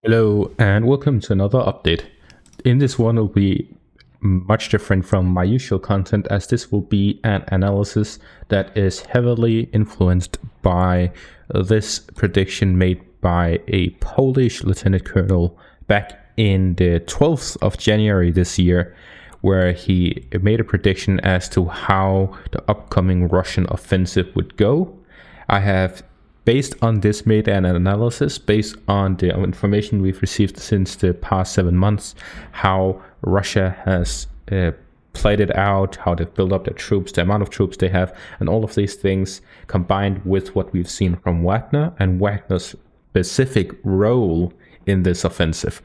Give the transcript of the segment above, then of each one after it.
Hello and welcome to another update. In this one will be much different from my usual content, as this will be an analysis that is heavily influenced by this prediction made by a Polish lieutenant colonel back in the 12th of January this year, where he made a prediction as to how the upcoming Russian offensive would go. I have, based on this, made an analysis based on the information we've received since the past 7 months, how Russia has played it out, how they've built up their troops, the amount of troops they have, and all of these things combined with what we've seen from Wagner and Wagner's specific role in this offensive.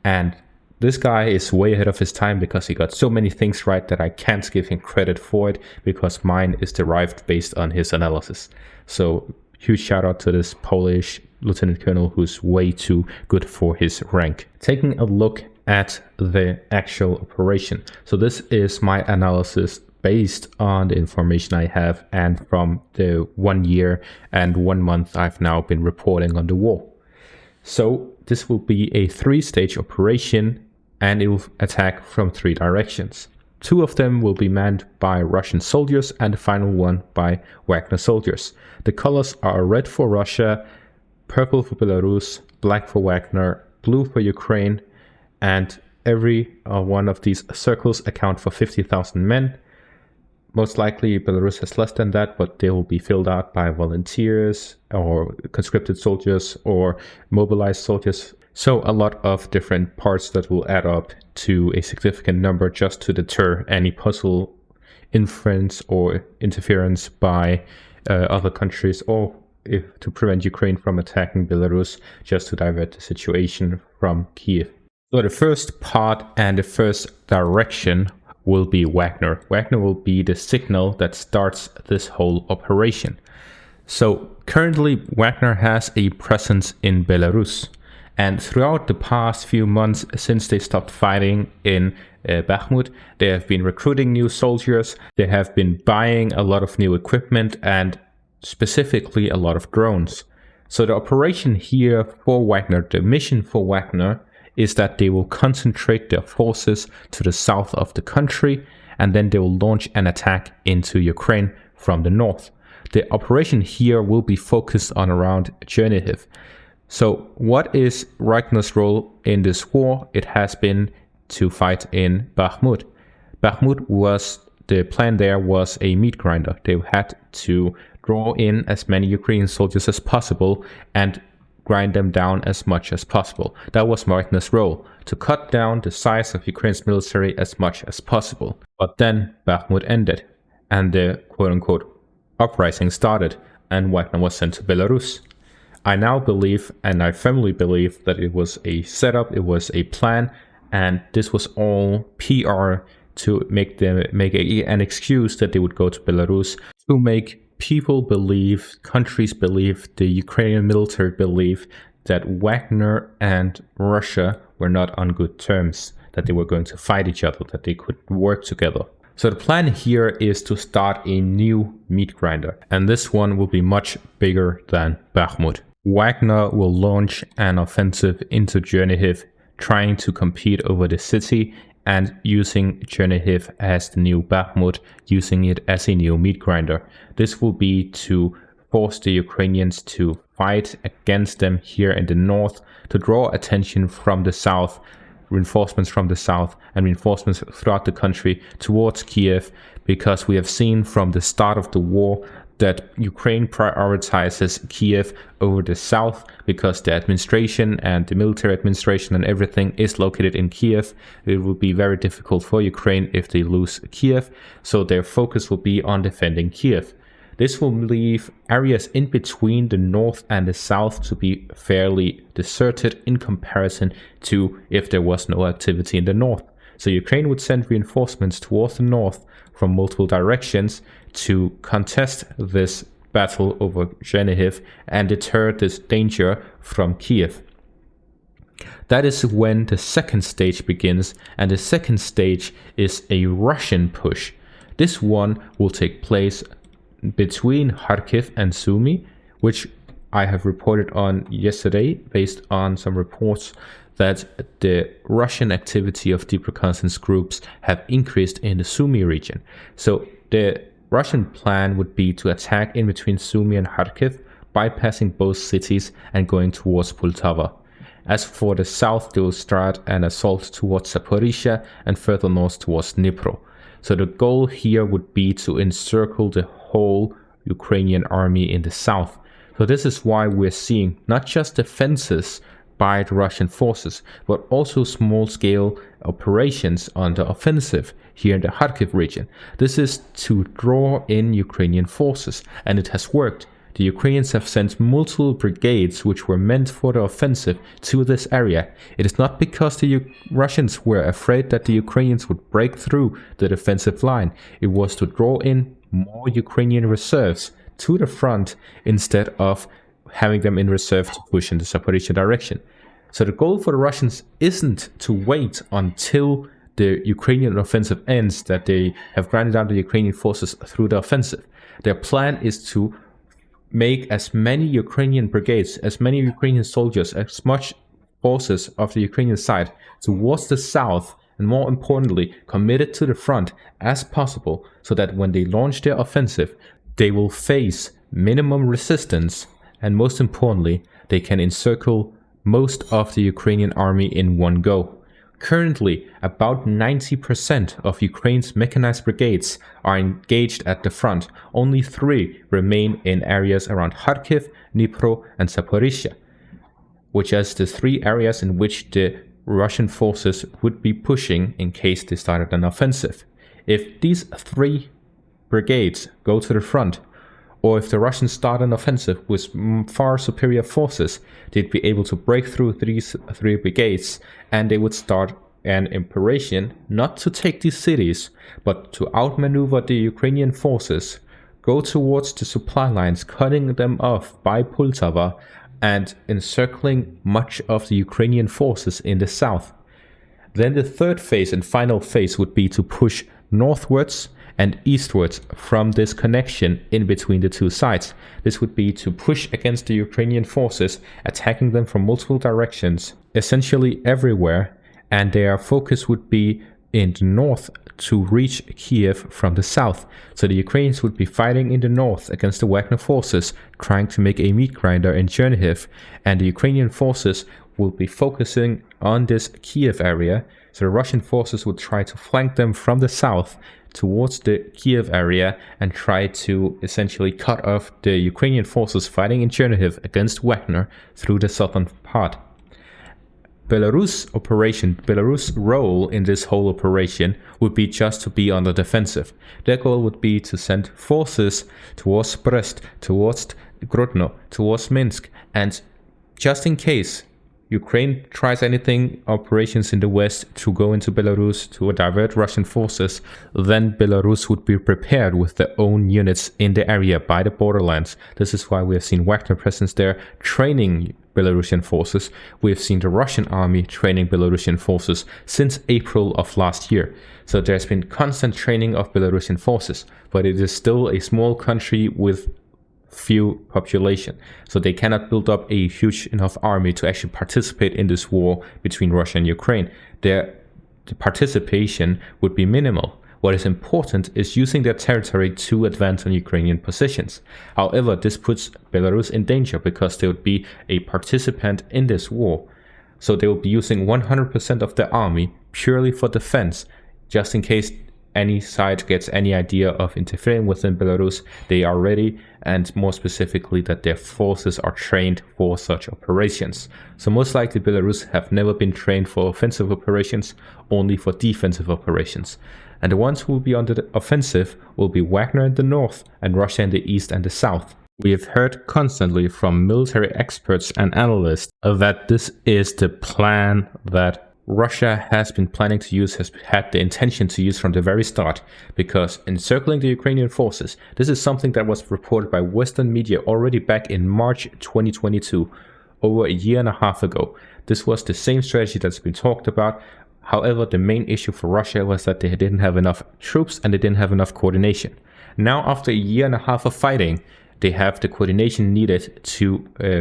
And this guy is way ahead of his time because he got so many things right that I can't give him credit for it, because mine is derived based on his analysis. So huge shout out to this Polish lieutenant colonel who's way too good for his rank. Taking a look at the actual operation. So this is my analysis based on the information I have and from the 1 year and 1 month I've now been reporting on the war. So this will be a 3-stage operation, and it will attack from 3 directions. 2 of them will be manned by Russian soldiers and the final one by Wagner soldiers. The colors are red for Russia, purple for Belarus, black for Wagner, blue for Ukraine, and every one of these circles account for 50,000 men. Most likely Belarus has less than that, but they will be filled out by volunteers or conscripted soldiers or mobilized soldiers. So a lot of different parts that will add up to a significant number just to deter any possible influence or interference by other countries, or to prevent Ukraine from attacking Belarus, just to divert the situation from Kiev. So the first part and the first direction will be Wagner. Wagner will be the signal that starts this whole operation. So currently Wagner has a presence in Belarus. And throughout the past few months, since they stopped fighting in Bakhmut, they have been recruiting new soldiers, they have been buying a lot of new equipment, and specifically a lot of drones. So the operation here for Wagner, the mission for Wagner, is that they will concentrate their forces to the south of the country, and then they will launch an attack into Ukraine from the north. The operation here will be focused on around Chernihiv. So what is Wagner's role in this war? It has been to fight in Bakhmut. Bakhmut was, the plan there was a meat grinder. They had to draw in as many Ukrainian soldiers as possible and grind them down as much as possible. That was Wagner's role, to cut down the size of Ukraine's military as much as possible. But then Bakhmut ended, and the quote-unquote uprising started, and Wagner was sent to Belarus. I now believe, and I firmly believe, that it was a setup, it was a plan, and this was all PR to make an excuse that they would go to Belarus, to make people believe, countries believe, the Ukrainian military believe that Wagner and Russia were not on good terms, that they were going to fight each other, that they could work together. So the plan here is to start a new meat grinder, and this one will be much bigger than Bakhmut. Wagner will launch an offensive into Chernihiv, trying to compete over the city and using Chernihiv as the new Bakhmut, using it as a new meat grinder. This will be to force the Ukrainians to fight against them here in the north, to draw attention from the south, reinforcements from the south, and reinforcements throughout the country towards Kiev, because we have seen from the start of the war that Ukraine prioritizes Kiev over the south, because the administration and the military administration and everything is located in Kiev. It will be very difficult for Ukraine if they lose Kiev, so their focus will be on defending Kiev. This will leave areas in between the north and the south to be fairly deserted in comparison to if there was no activity in the north. So Ukraine would send reinforcements towards the north from multiple directions to contest this battle over Chernihiv and deter this danger from Kiev. That is when the second stage begins, and the second stage is a Russian push. This one will take place between Kharkiv and Sumy, which I have reported on yesterday, based on some reports, that the Russian activity of deep reconnaissance groups have increased in the Sumy region. So the Russian plan would be to attack in between Sumy and Kharkiv, bypassing both cities and going towards Poltava. As for the south, they will start an assault towards Zaporizhia and further north towards Dnipro. So the goal here would be to encircle the whole Ukrainian army in the south. So this is why we're seeing not just defenses by the Russian forces, but also small-scale operations on the offensive here in the Kharkiv region. This is to draw in Ukrainian forces, and it has worked. The Ukrainians have sent multiple brigades which were meant for the offensive to this area. It is not because the Russians were afraid that the Ukrainians would break through the defensive line. It was to draw in more Ukrainian reserves to the front instead of having them in reserve to push in the Zaporizhia direction. So the goal for the Russians isn't to wait until the Ukrainian offensive ends, that they have grounded down the Ukrainian forces through the offensive. Their plan is to make as many Ukrainian brigades, as many Ukrainian soldiers, as much forces of the Ukrainian side towards the south, and more importantly, committed to the front as possible, so that when they launch their offensive, they will face minimum resistance, and most importantly, they can encircle most of the Ukrainian army in one go. Currently, about 90% of Ukraine's mechanized brigades are engaged at the front. Only 3 remain in areas around Kharkiv, Dnipro, and Zaporizhia, which are the 3 areas in which the Russian forces would be pushing in case they started an offensive. If these 3 brigades go to the front, or if the Russians start an offensive with far superior forces, they'd be able to break through these 3 brigades, and they would start an operation not to take these cities, but to outmaneuver the Ukrainian forces, go towards the supply lines, cutting them off by Poltava, and encircling much of the Ukrainian forces in the south. Then the third phase and final phase would be to push northwards and eastwards from this connection in between the 2 sides. This would be to push against the Ukrainian forces, attacking them from multiple directions, essentially everywhere, and their focus would be in the north to reach Kiev from the south. So the Ukrainians would be fighting in the north against the Wagner forces, trying to make a Meatgrinder in Chernihiv, and the Ukrainian forces will be focusing on this Kiev area. So the Russian forces would try to flank them from the south towards the Kiev area and try to essentially cut off the Ukrainian forces fighting in Chernihiv against Wagner through the southern part. Belarus' role in this whole operation would be just to be on the defensive. Their goal would be to send forces towards Brest, towards Grodno, towards Minsk, and just in case Ukraine tries anything, operations in the west, to go into Belarus to divert Russian forces, then Belarus would be prepared with their own units in the area by the borderlands. This is why we have seen Wagner presence there training Belarusian forces. We have seen the Russian army training Belarusian forces since April of last year. So there's been constant training of Belarusian forces, but it is still a small country with few population, so they cannot build up a huge enough army to actually participate in this war between Russia and Ukraine. The participation would be minimal. What is important is using their territory to advance on Ukrainian positions. However, this puts Belarus in danger because they would be a participant in this war. So they will be using 100% of their army purely for defense, just in case any side gets any idea of interfering within Belarus. They are ready, and more specifically that their forces are trained for such operations. So most likely Belarus have never been trained for offensive operations, only for defensive operations. And the ones who will be on the offensive will be Wagner in the north and Russia in the east and the south. We have heard constantly from military experts and analysts that this is the plan that Russia has been planning to use, has had the intention to use from the very start, because encircling the Ukrainian forces, this is something that was reported by Western media already back in March 2022, over a year and a half ago. This was the same strategy that's been talked about. However, the main issue for Russia was that they didn't have enough troops and they didn't have enough coordination. Now, after a year and a half of fighting, they have the coordination needed to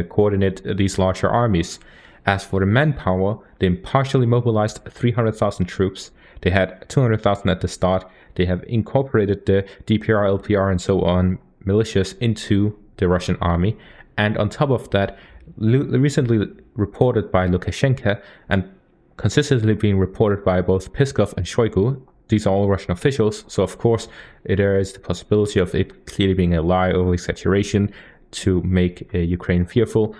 coordinate these larger armies. As for the manpower, they partially mobilized 300,000 troops. They had 200,000 at the start. They have incorporated the DPR, LPR, and so on militias into the Russian army. And on top of that, recently reported by Lukashenko and consistently being reported by both Peskov and Shoigu, these are all Russian officials, so of course there is the possibility of it clearly being a lie or exaggeration to make Ukraine fearful.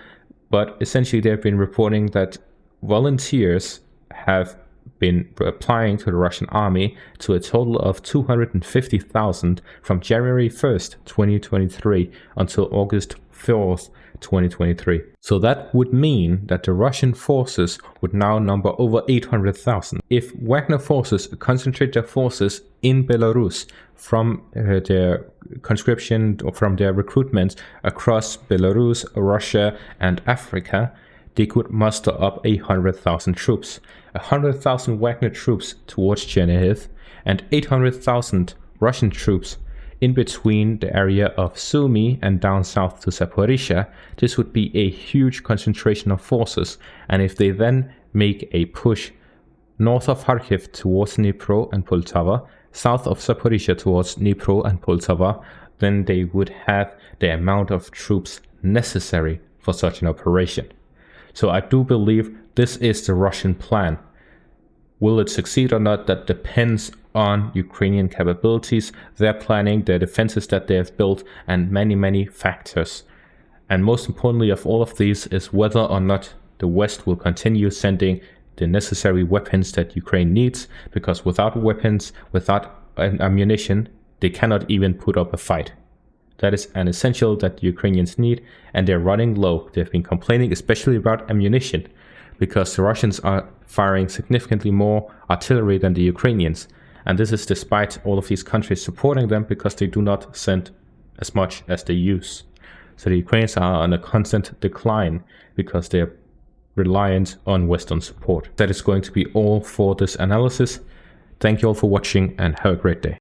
But essentially they've been reporting that volunteers have been applying to the Russian army to a total of 250,000 from January 1st, 2023 until August 4th, 2023. So that would mean that the Russian forces would now number over 800,000. If Wagner forces concentrate their forces in Belarus from their conscription or from their recruitment across Belarus, Russia, and Africa, they could muster up 100,000 troops. 100,000 Wagner troops towards Chernihiv and 800,000 Russian troops in between the area of Sumy and down south to Zaporizhia. This would be a huge concentration of forces, and if they then make a push north of Kharkiv towards Dnipro and Poltava, south of Zaporizhia towards Dnipro and Poltava, then they would have the amount of troops necessary for such an operation. So I do believe this is the Russian plan. Will it succeed or not? That depends on Ukrainian capabilities, their planning, their defenses that they have built, and many, many factors. And most importantly of all of these is whether or not the West will continue sending the necessary weapons that Ukraine needs, because without weapons, without ammunition, they cannot even put up a fight. That is an essential that the Ukrainians need, and they're running low. They've been complaining especially about ammunition, because the Russians are firing significantly more artillery than the Ukrainians. And this is despite all of these countries supporting them, because they do not send as much as they use. So the Ukrainians are on a constant decline because they're reliant on Western support. That is going to be all for this analysis. Thank you all for watching and have a great day.